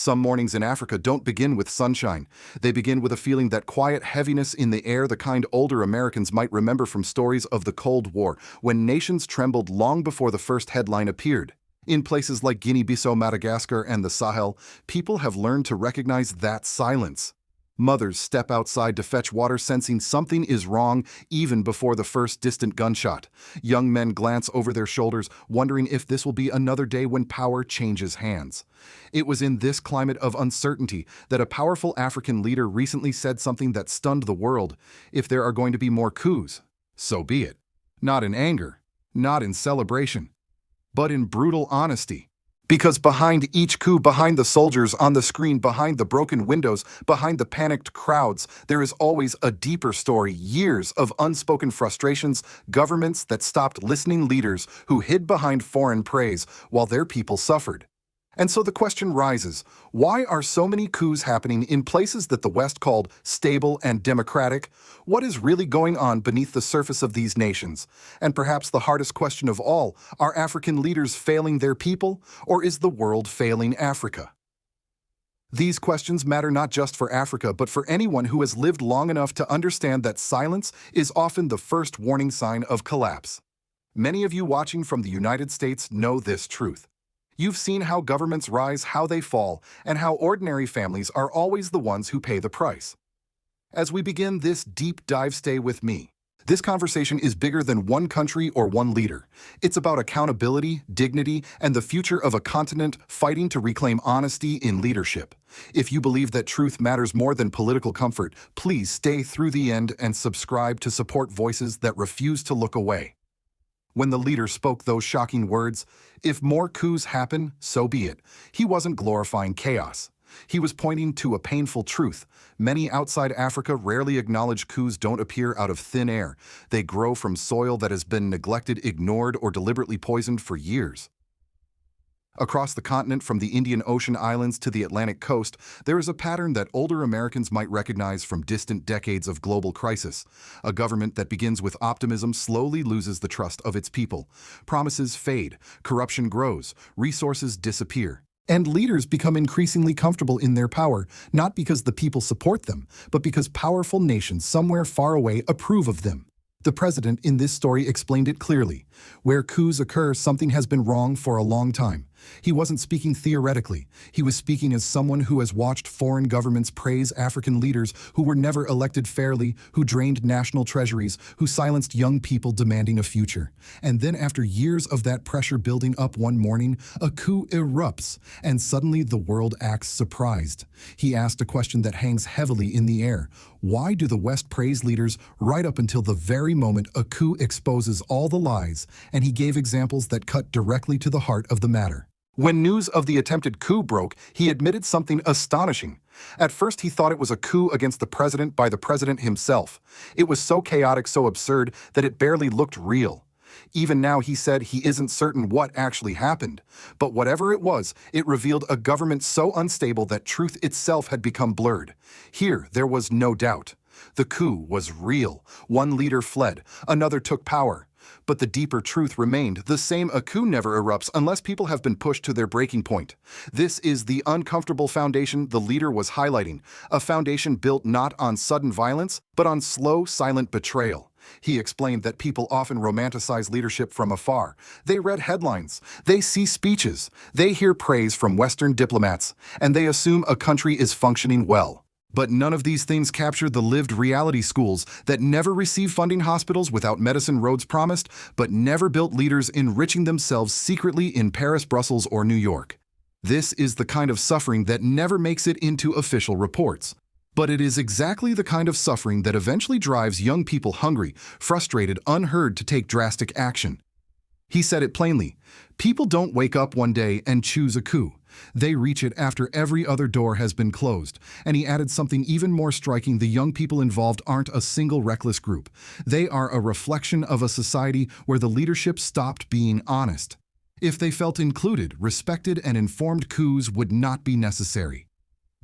Some mornings in Africa don't begin with sunshine. They begin with a feeling, that quiet heaviness in the air, the kind older Americans might remember from stories of the Cold War, when nations trembled long before the first headline appeared. In places like Guinea-Bissau, Madagascar, and the Sahel, people have learned to recognize that silence. Mothers step outside to fetch water, sensing something is wrong even before the first distant gunshot. Young men glance over their shoulders, wondering if this will be another day when power changes hands. It was in this climate of uncertainty that a powerful African leader recently said something that stunned the world. If there are going to be more coups, so be it. Not in anger, not in celebration, but in brutal honesty. Because behind each coup, behind the soldiers on the screen, behind the broken windows, behind the panicked crowds, there is always a deeper story, years of unspoken frustrations, governments that stopped listening, leaders who hid behind foreign praise while their people suffered. And so the question rises, why are so many coups happening in places that the West called stable and democratic? What is really going on beneath the surface of these nations? And perhaps the hardest question of all, are African leaders failing their people, or is the world failing Africa? These questions matter not just for Africa, but for anyone who has lived long enough to understand that silence is often the first warning sign of collapse. Many of you watching from the United States know this truth. You've seen how governments rise, how they fall, and how ordinary families are always the ones who pay the price. As we begin this deep dive, stay with me. This conversation is bigger than one country or one leader. It's about accountability, dignity, and the future of a continent fighting to reclaim honesty in leadership. If you believe that truth matters more than political comfort, please stay through the end and subscribe to support voices that refuse to look away. When the leader spoke those shocking words, "If more coups happen, so be it," he wasn't glorifying chaos. He was pointing to a painful truth. Many outside Africa rarely acknowledge coups don't appear out of thin air. They grow from soil that has been neglected, ignored, or deliberately poisoned for years. Across the continent, from the Indian Ocean islands to the Atlantic coast, there is a pattern that older Americans might recognize from distant decades of global crisis. A government that begins with optimism slowly loses the trust of its people. Promises fade, corruption grows, resources disappear. And leaders become increasingly comfortable in their power, not because the people support them, but because powerful nations somewhere far away approve of them. The president in this story explained it clearly. Where coups occur, something has been wrong for a long time. He wasn't speaking theoretically. He was speaking as someone who has watched foreign governments praise African leaders who were never elected fairly, who drained national treasuries, who silenced young people demanding a future. And then after years of that pressure building up, one morning, a coup erupts, and suddenly the world acts surprised. He asked a question that hangs heavily in the air. Why do the West praise leaders right up until the very moment a coup exposes all the lies? And he gave examples that cut directly to the heart of the matter. When news of the attempted coup broke, he admitted something astonishing. At first, he thought it was a coup against the president by the president himself. It was so chaotic, so absurd, that it barely looked real. Even now, he said he isn't certain what actually happened. But whatever it was, it revealed a government so unstable that truth itself had become blurred. Here, there was no doubt. The coup was real. One leader fled, another took power. But the deeper truth remained the same: a coup never erupts unless people have been pushed to their breaking point. This is the uncomfortable foundation the leader was highlighting, a foundation built not on sudden violence, but on slow, silent betrayal. He explained that people often romanticize leadership from afar. They read headlines, they see speeches, they hear praise from Western diplomats, and they assume a country is functioning well. But none of these things capture the lived reality: schools that never receive funding, hospitals without medicine, roads promised, but never built, leaders enriching themselves secretly in Paris, Brussels, or New York. This is the kind of suffering that never makes it into official reports. But it is exactly the kind of suffering that eventually drives young people hungry, frustrated, unheard, to take drastic action. He said it plainly: people don't wake up one day and choose a coup. They reach it after every other door has been closed. And he added something even more striking: the young people involved aren't a single reckless group. They are a reflection of a society where the leadership stopped being honest. If they felt included, respected, and informed, coups would not be necessary.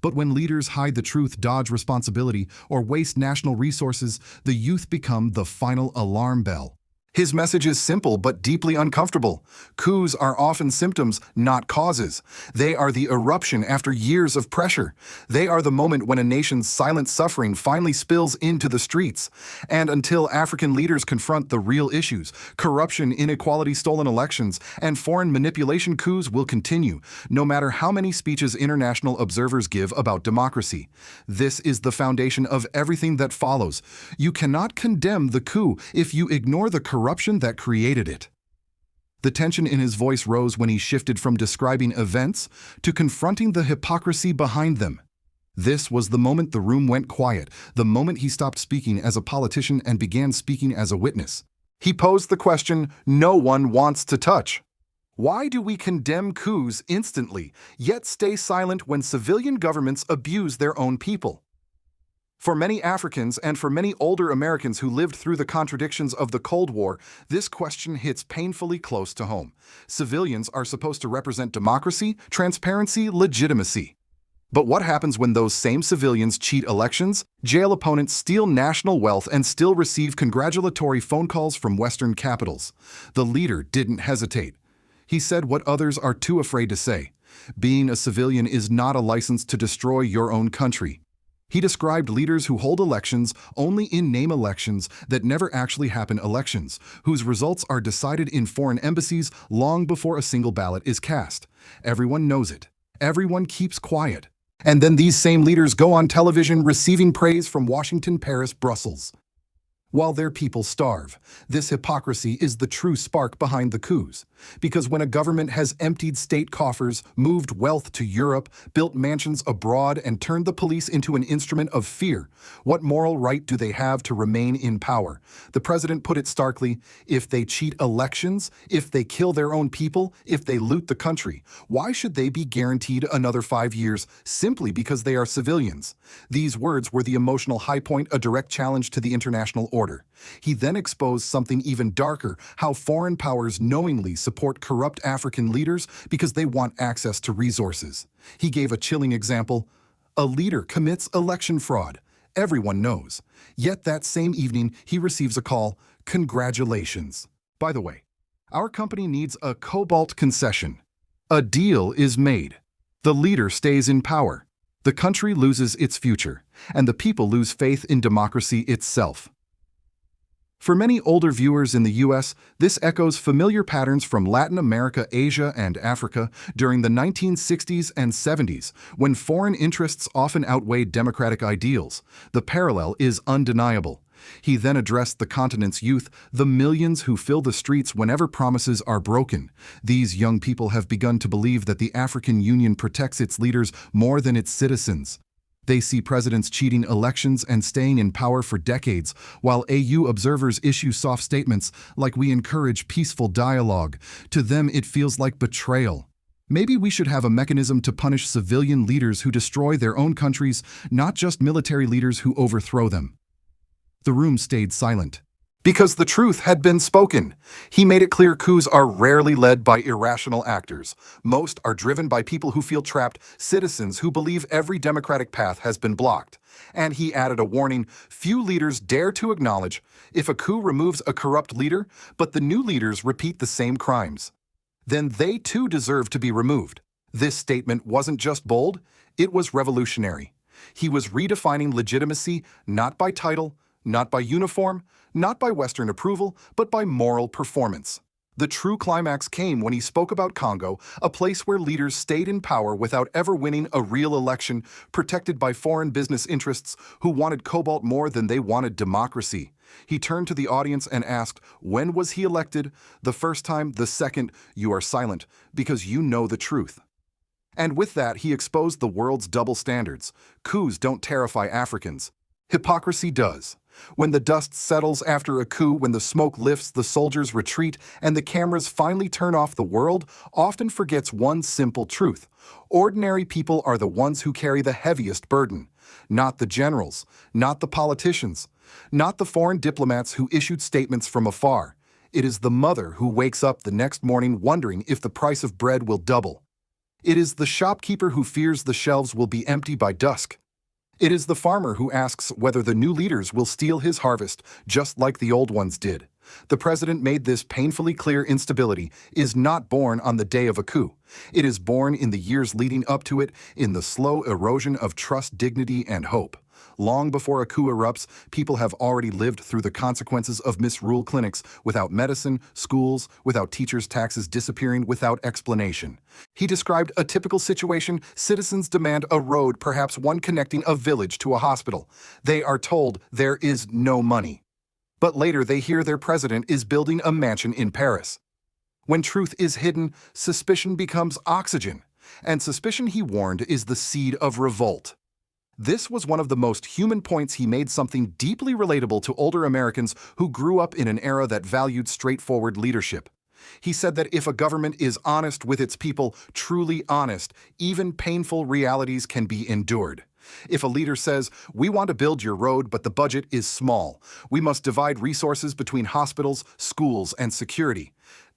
But when leaders hide the truth, dodge responsibility, or waste national resources, the youth become the final alarm bell. His message is simple but deeply uncomfortable. Coups are often symptoms, not causes. They are the eruption after years of pressure. They are the moment when a nation's silent suffering finally spills into the streets. And until African leaders confront the real issues, corruption, inequality, stolen elections, and foreign manipulation, coups will continue, no matter how many speeches international observers give about democracy. This is the foundation of everything that follows. You cannot condemn the coup if you ignore the corruption that created it. The tension in his voice rose when he shifted from describing events to confronting the hypocrisy behind them. This was the moment the room went quiet, the moment he stopped speaking as a politician and began speaking as a witness. He posed the question no one wants to touch. Why do we condemn coups instantly, yet stay silent when civilian governments abuse their own people? For many Africans and for many older Americans who lived through the contradictions of the Cold War, this question hits painfully close to home. Civilians are supposed to represent democracy, transparency, legitimacy. But what happens when those same civilians cheat elections, jail opponents, steal national wealth, and still receive congratulatory phone calls from Western capitals? The leader didn't hesitate. He said what others are too afraid to say. Being a civilian is not a license to destroy your own country. He described leaders who hold elections only in name elections that never actually happen elections, whose results are decided in foreign embassies long before a single ballot is cast. Everyone knows it. Everyone keeps quiet. And then these same leaders go on television receiving praise from Washington, Paris, Brussels, while their people starve. This hypocrisy is the true spark behind the coups. Because when a government has emptied state coffers, moved wealth to Europe, built mansions abroad, and turned the police into an instrument of fear, what moral right do they have to remain in power? The president put it starkly: if they cheat elections, if they kill their own people, if they loot the country, why should they be guaranteed another 5 years simply because they are civilians? These words were the emotional high point, a direct challenge to the international order. He then exposed something even darker: how foreign powers knowingly support corrupt African leaders because they want access to resources. He gave a chilling example. A leader commits election fraud. Everyone knows. Yet that same evening, he receives a call: congratulations. By the way, our company needs a cobalt concession. A deal is made. The leader stays in power. The country loses its future, and the people lose faith in democracy itself. For many older viewers in the US, this echoes familiar patterns from Latin America, Asia, and Africa during the 1960s and 70s, when foreign interests often outweighed democratic ideals. The parallel is undeniable. He then addressed the continent's youth, the millions who fill the streets whenever promises are broken. These young people have begun to believe that the African Union protects its leaders more than its citizens. They see presidents cheating elections and staying in power for decades, while AU observers issue soft statements like "we encourage peaceful dialogue." To them, it feels like betrayal. Maybe we should have a mechanism to punish civilian leaders who destroy their own countries, not just military leaders who overthrow them. The room stayed silent. Because the truth had been spoken. He made it clear coups are rarely led by irrational actors. Most are driven by people who feel trapped, citizens who believe every democratic path has been blocked. And he added a warning: few leaders dare to acknowledge if a coup removes a corrupt leader, but the new leaders repeat the same crimes. Then they too deserve to be removed. This statement wasn't just bold, it was revolutionary. He was redefining legitimacy not by title, not by uniform, not by Western approval, but by moral performance. The true climax came when he spoke about Congo, a place where leaders stayed in power without ever winning a real election, protected by foreign business interests who wanted cobalt more than they wanted democracy. He turned to the audience and asked, when was he elected? The first time, the second, you are silent, because you know the truth. And with that, he exposed the world's double standards. Coups don't terrify Africans. Hypocrisy does. When the dust settles after a coup, when the smoke lifts, the soldiers retreat, and the cameras finally turn off, the world often forgets one simple truth. Ordinary people are the ones who carry the heaviest burden. Not the generals, not the politicians, not the foreign diplomats who issued statements from afar. It is the mother who wakes up the next morning wondering if the price of bread will double. It is the shopkeeper who fears the shelves will be empty by dusk. It is the farmer who asks whether the new leaders will steal his harvest, just like the old ones did. The president made this painfully clear: instability is not born on the day of a coup. It is born in the years leading up to it, in the slow erosion of trust, dignity, and hope. Long before a coup erupts, people have already lived through the consequences of misrule: clinics without medicine, schools without teachers, taxes disappearing without explanation. He described a typical situation: citizens demand a road, perhaps one connecting a village to a hospital. They are told there is no money. But later they hear their president is building a mansion in Paris. When truth is hidden, suspicion becomes oxygen. And suspicion, he warned, is the seed of revolt. This was one of the most human points he made, something deeply relatable to older Americans who grew up in an era that valued straightforward leadership. He said that if a government is honest with its people, truly honest, even painful realities can be endured. If a leader says, "We want to build your road, but the budget is small. We must divide resources between hospitals, schools, and security.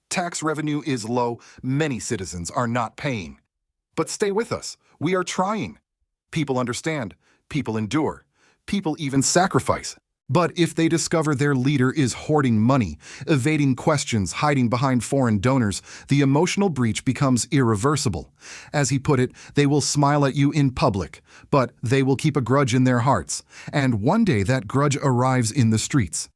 Tax revenue is low. Many citizens are not paying. But stay with us. We are trying." People understand. People endure. People even sacrifice. But if they discover their leader is hoarding money, evading questions, hiding behind foreign donors, the emotional breach becomes irreversible. As he put it, they will smile at you in public, but they will keep a grudge in their hearts. And one day that grudge arrives in the streets.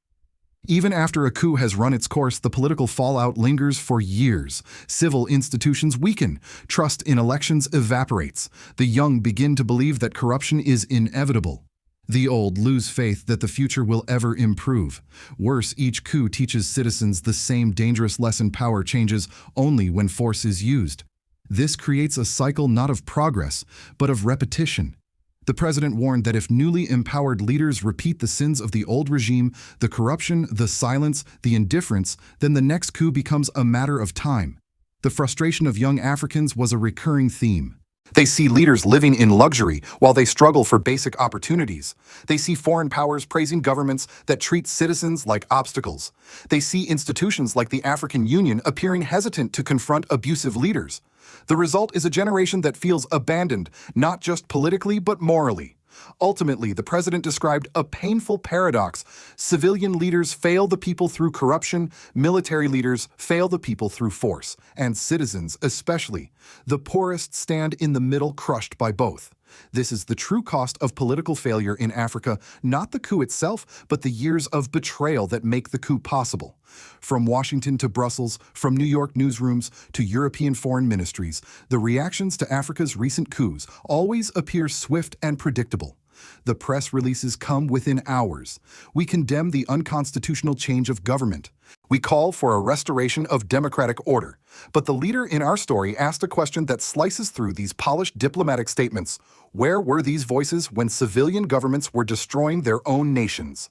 Even after a coup has run its course, the political fallout lingers for years. Civil institutions weaken. Trust in elections evaporates. The young begin to believe that corruption is inevitable. The old lose faith that the future will ever improve. Worse, each coup teaches citizens the same dangerous lesson: power changes only when force is used. This creates a cycle not of progress, but of repetition. The president warned that if newly empowered leaders repeat the sins of the old regime, the corruption, the silence, the indifference, then the next coup becomes a matter of time. The frustration of young Africans was a recurring theme. They see leaders living in luxury while they struggle for basic opportunities. They see foreign powers praising governments that treat citizens like obstacles. They see institutions like the African Union appearing hesitant to confront abusive leaders. The result is a generation that feels abandoned, not just politically but morally. Ultimately, the president described a painful paradox. Civilian leaders fail the people through corruption, military leaders fail the people through force, and citizens especially. The poorest stand in the middle, crushed by both. This is the true cost of political failure in Africa, not the coup itself, but the years of betrayal that make the coup possible. From Washington to Brussels, from New York newsrooms to European foreign ministries, the reactions to Africa's recent coups always appear swift and predictable. The press releases come within hours. We condemn the unconstitutional change of government. We call for a restoration of democratic order. But the leader in our story asked a question that slices through these polished diplomatic statements. Where were these voices when civilian governments were destroying their own nations?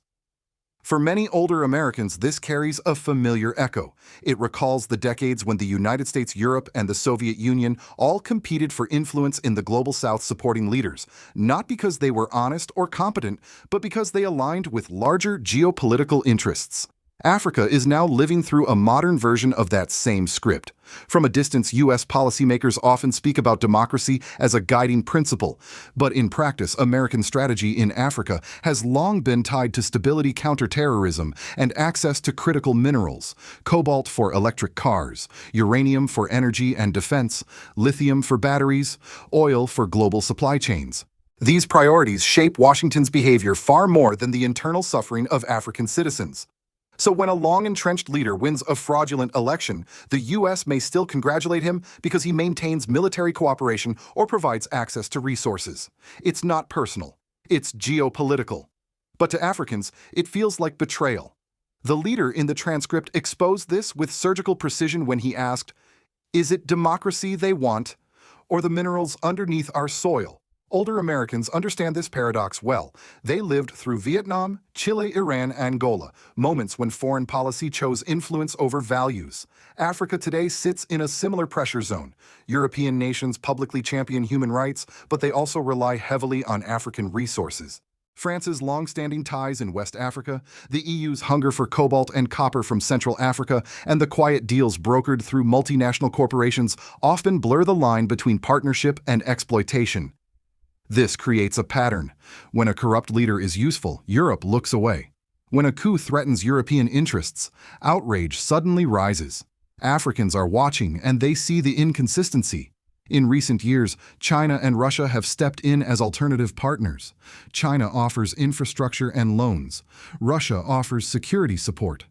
For many older Americans, this carries a familiar echo. It recalls the decades when the United States, Europe, and the Soviet Union all competed for influence in the global South, supporting leaders, not because they were honest or competent, but because they aligned with larger geopolitical interests. Africa is now living through a modern version of that same script. From a distance, U.S. policymakers often speak about democracy as a guiding principle, but in practice, American strategy in Africa has long been tied to stability, counterterrorism, and access to critical minerals: cobalt for electric cars, uranium for energy and defense, lithium for batteries, oil for global supply chains. These priorities shape Washington's behavior far more than the internal suffering of African citizens. So when a long-entrenched leader wins a fraudulent election, the U.S. may still congratulate him because he maintains military cooperation or provides access to resources. It's not personal. It's geopolitical. But to Africans, it feels like betrayal. The leader in the transcript exposed this with surgical precision when he asked, "Is it democracy they want, or the minerals underneath our soil?" Older Americans understand this paradox well. They lived through Vietnam, Chile, Iran, Angola, moments when foreign policy chose influence over values. Africa today sits in a similar pressure zone. European nations publicly champion human rights, but they also rely heavily on African resources. France's long-standing ties in West Africa, the EU's hunger for cobalt and copper from Central Africa, and the quiet deals brokered through multinational corporations often blur the line between partnership and exploitation. This creates a pattern. When a corrupt leader is useful, Europe looks away. When a coup threatens European interests, outrage suddenly rises. Africans are watching and they see the inconsistency. In recent years, China and Russia have stepped in as alternative partners. China offers infrastructure and loans. Russia offers security support.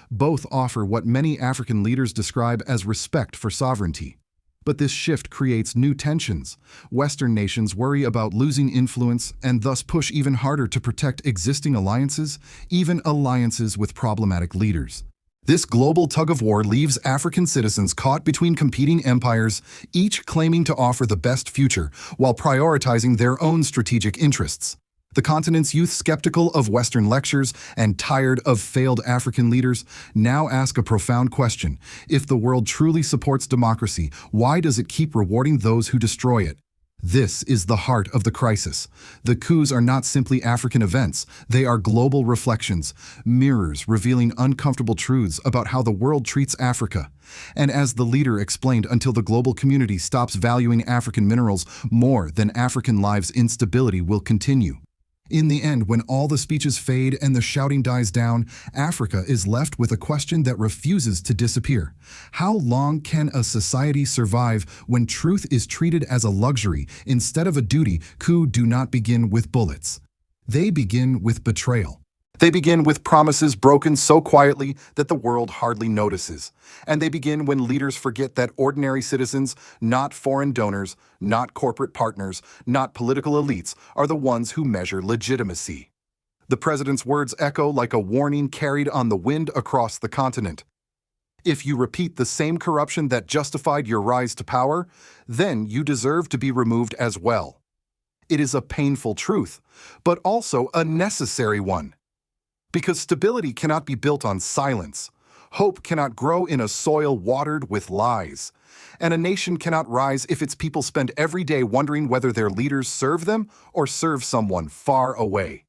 Both offer what many African leaders describe as respect for sovereignty. But this shift creates new tensions. Western nations worry about losing influence and thus push even harder to protect existing alliances, even alliances with problematic leaders. This global tug-of-war leaves African citizens caught between competing empires, each claiming to offer the best future while prioritizing their own strategic interests. The continent's youth, skeptical of Western lectures and tired of failed African leaders, now ask a profound question. If the world truly supports democracy, why does it keep rewarding those who destroy it? This is the heart of the crisis. The coups are not simply African events. They are global reflections, mirrors revealing uncomfortable truths about how the world treats Africa. And as the leader explained, until the global community stops valuing African minerals more than African lives, instability will continue. In the end, when all the speeches fade and the shouting dies down, Africa is left with a question that refuses to disappear. How long can a society survive when truth is treated as a luxury instead of a duty? Coups do not begin with bullets. They begin with betrayal. They begin with promises broken so quietly that the world hardly notices. And they begin when leaders forget that ordinary citizens, not foreign donors, not corporate partners, not political elites, are the ones who measure legitimacy. The president's words echo like a warning carried on the wind across the continent. If you repeat the same corruption that justified your rise to power, then you deserve to be removed as well. It is a painful truth, but also a necessary one. Because stability cannot be built on silence. Hope cannot grow in a soil watered with lies. And a nation cannot rise if its people spend every day wondering whether their leaders serve them or serve someone far away.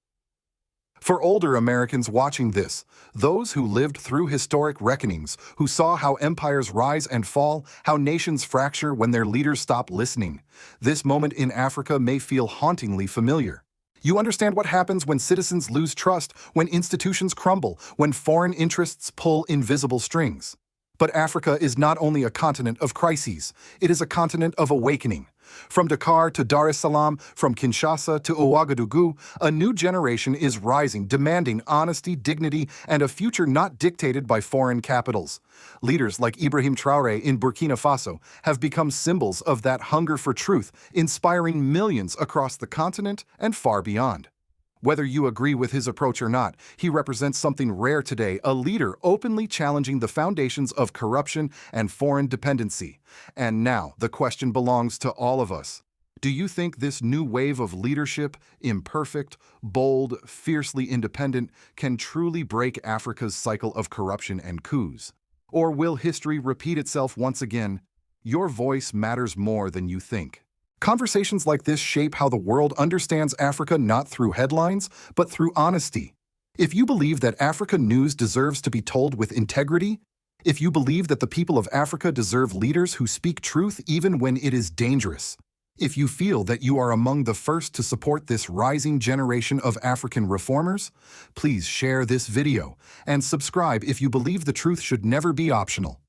For older Americans watching this, those who lived through historic reckonings, who saw how empires rise and fall, how nations fracture when their leaders stop listening, this moment in Africa may feel hauntingly familiar. You understand what happens when citizens lose trust, when institutions crumble, when foreign interests pull invisible strings. But Africa is not only a continent of crises, it is a continent of awakening. From Dakar to Dar es Salaam, from Kinshasa to Ouagadougou, a new generation is rising, demanding honesty, dignity, and a future not dictated by foreign capitals. Leaders like Ibrahim Traoré in Burkina Faso have become symbols of that hunger for truth, inspiring millions across the continent and far beyond. Whether you agree with his approach or not, he represents something rare today, a leader openly challenging the foundations of corruption and foreign dependency. And now, the question belongs to all of us. Do you think this new wave of leadership, imperfect, bold, fiercely independent, can truly break Africa's cycle of corruption and coups? Or will history repeat itself once again? Your voice matters more than you think. Conversations like this shape how the world understands Africa not through headlines, but through honesty. If you believe that Africa news deserves to be told with integrity, if you believe that the people of Africa deserve leaders who speak truth even when it is dangerous, if you feel that you are among the first to support this rising generation of African reformers, please share this video and subscribe if you believe the truth should never be optional.